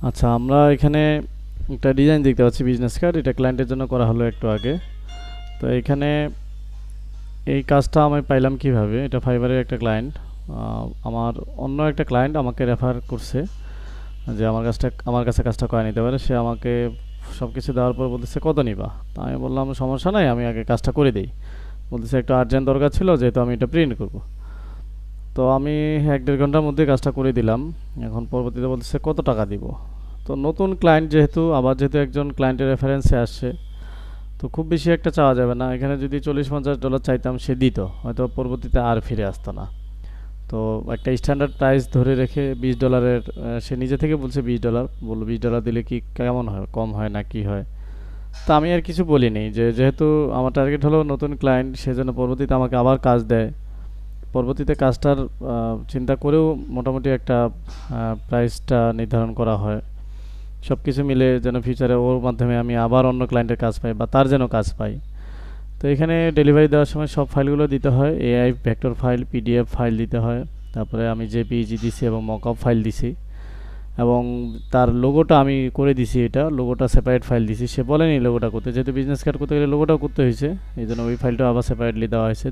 আচ্ছা, আমরা এখানে একটা ডিজাইন দেখতে পাচ্ছি বিজনেস কার্ড, এটা ক্লায়েন্টের জন্য করা হলো একটু আগে। তো এখানে এই কাজটা আমি পাইলাম কিভাবে, এটা ফাইবারের একটা ক্লায়েন্ট, আমার অন্য একটা ক্লায়েন্ট আমাকে রেফার করছে যে আমার কাছে কাজটা করে নিতে পারে। সে আমাকে সব কিছু দেওয়ার পর বলতেছে কত নিবা। তা আমি বললাম সমস্যা নাই, আমি আগে কাজটা করে দিই। বলতেছে একটু আর্জেন্ট দরকার ছিল, যেহেতু আমি এটা প্রিন্ট করব। তো আমি 1-1.5 ঘন্টার মধ্যে কাজটা করে দিলাম। এখন পরবর্তীতে বলতেছে কত টাকা দিব। তো নতুন ক্লায়েন্ট যেহেতু, আবার যেহেতু একজন ক্লায়েন্টের রেফারেন্সে আসছে, তো খুব বেশি একটা চাওয়া যাবে না। এখানে যদি $40-50 চাইতাম, সে দিত, হয়তো পরবর্তীতে আর ফিরে আসতো না। তো একটা স্ট্যান্ডার্ড প্রাইস ধরে রেখে $20, সে নিজে থেকে বলছে $20, বললো $20 দিলে কি কেমন হয়, কম হয় না কি হয়। তা আমি আর কিছু বলিনি, যে যেহেতু আমার টার্গেট হলো নতুন ক্লায়েন্ট, সেজন্য পরবর্তীতে আমাকে আবার কাজ দেয়। পরবর্তীতে কাজটার চিন্তা করেও মোটামুটি একটা প্রাইসটা নির্ধারণ করা হয়, সব কিছু মিলে যেন ফিউচারে ওর মাধ্যমে আমি আবার অন্য ক্লায়েন্টের কাজ পাই বা তার যেন কাজ পাই। তো এখানে ডেলিভারি দেওয়ার সময় সব ফাইলগুলো দিতে হয়, AI vector file, PDF file দিতে হয়। তারপরে আমি জেপিইজি দিছি এবং মকআপ ফাইল দিছি, এবং তার লোগোটা আমি করে দিছি, এটা লোগোটা সেপারেট ফাইল দিছি। সে বলেনি লোগোটা করতে, যেহেতু বিজনেস কার্ড করতে গেলে লোগোটাও করতে হয়েছে, এই জন্য ওই ফাইলটা আবার সেপারেটলি দেওয়া হয়েছে।